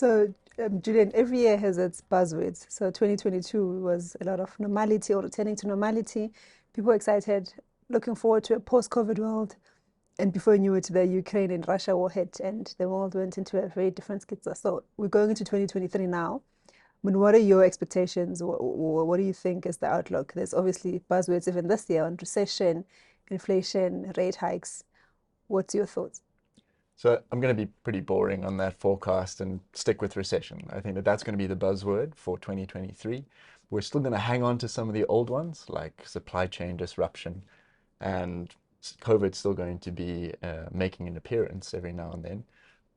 So, Julian, every year has its buzzwords. So, 2022 was a lot of normality or returning to normality. People were excited, looking forward to a post-COVID world. And before you knew it, the Ukraine and Russia war hit, and the world went into a very different schizo. So, we're going into 2023 now. I mean, what are your expectations? What do you think is the outlook? There's obviously buzzwords even this year on recession, inflation, rate hikes. What's your thoughts? So I'm going to be pretty boring on that forecast and stick with recession. I think that that's going to be the buzzword for 2023. We're still going to hang on to some of the old ones like supply chain disruption, and COVID's still going to be making an appearance every now and then.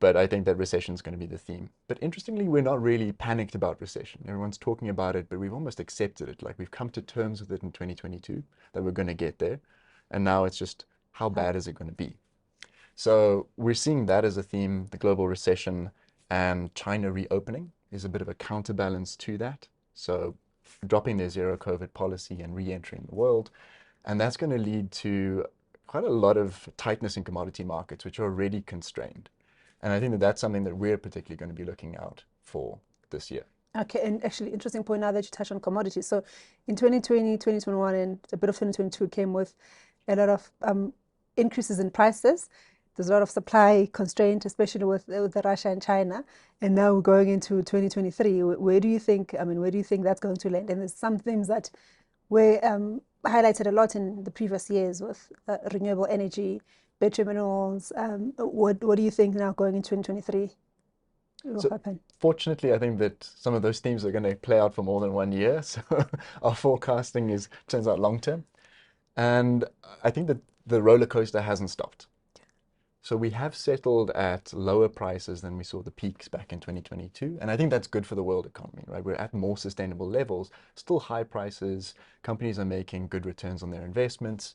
But I think that recession is going to be the theme. But interestingly, we're not really panicked about recession. Everyone's talking about it, but we've almost accepted it. Like we've come to terms with it in 2022 that we're going to get there. And now it's just how bad is it going to be? So we're seeing that as a theme, the global recession and China reopening is a bit of a counterbalance to that. So dropping their zero COVID policy and re-entering the world. And that's going to lead to quite a lot of tightness in commodity markets, which are already constrained. And I think that that's something that we're particularly going to be looking out for this year. Okay, and actually, interesting point now that you touch on commodities. So in 2020, 2021, and a bit of 2022 came with a lot of increases in prices. There's a lot of supply constraint, especially with the Russia and China. And now we're going into 2023. Where do you think, where do you think that's going to land? And there's some things that were highlighted a lot in the previous years with renewable energy, battery minerals. What do you think now going into 2023 will happen? Fortunately, I think that some of those themes are going to play out for more than 1 year. So our forecasting turns out long term. And I think that the roller coaster hasn't stopped. So we have settled at lower prices than we saw the peaks back in 2022. And I think that's good for the world economy, right? We're at more sustainable levels, still high prices. Companies are making good returns on their investments,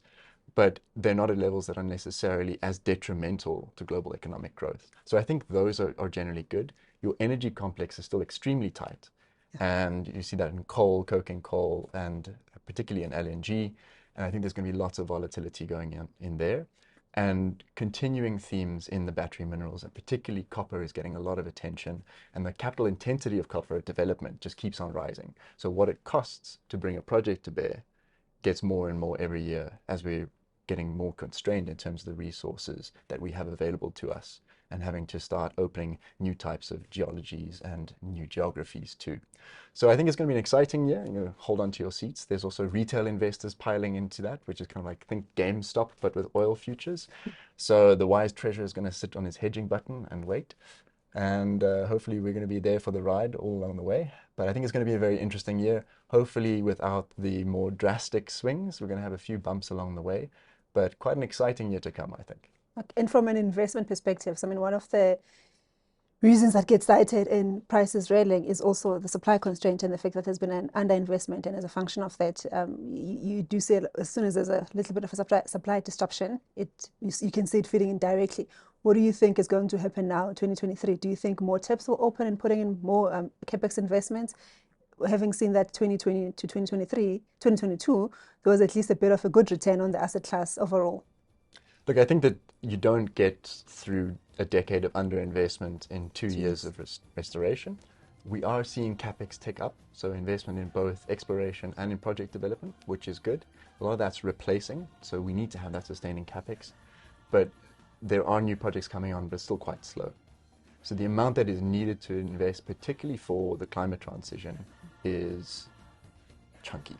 but they're not at levels that are necessarily as detrimental to global economic growth. So I think those are generally good. Your energy complex is still extremely tight. And you see that in coal, coking coal, and particularly in LNG. And I think there's going to be lots of volatility going in there. And continuing themes in the battery minerals, and particularly copper is getting a lot of attention, and the capital intensity of copper development just keeps on rising. So what it costs to bring a project to bear gets more and more every year as we're getting more constrained in terms of the resources that we have available to us, and having to start opening new types of geologies and new geographies too. So I think it's going to be an exciting year. Hold on to your seats. There's also retail investors piling into that, which is kind of like, think GameStop, but with oil futures. So the wise treasurer is going to sit on his hedging button and wait. And hopefully we're going to be there for the ride all along the way. But I think it's going to be a very interesting year, hopefully without the more drastic swings. We're going to have a few bumps along the way, but quite an exciting year to come, I think. And from an investment perspective, so one of the reasons that gets cited in prices railing is also the supply constraint and the fact that there's been an underinvestment. And as a function of that, you do see as soon as there's a little bit of a supply disruption, you can see it feeding in directly. What do you think is going to happen now, 2023? Do you think more taps will open and putting in more capex investments? Having seen that 2020 to 2022, there was at least a bit of a good return on the asset class overall. Look, I think that you don't get through a decade of underinvestment in 2 years of restoration. We are seeing capex tick up, so investment in both exploration and in project development, which is good. A lot of that's replacing, so we need to have that sustaining capex. But there are new projects coming on, but still quite slow. So the amount that is needed to invest, particularly for the climate transition, is chunky.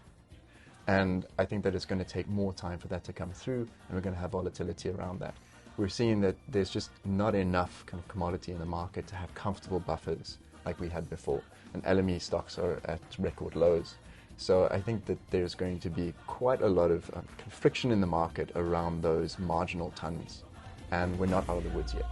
And I think that it's going to take more time for that to come through, and we're going to have volatility around that. We're seeing that there's just not enough kind of commodity in the market to have comfortable buffers like we had before. And LME stocks are at record lows. So I think that there's going to be quite a lot of friction in the market around those marginal tons. And we're not out of the woods yet.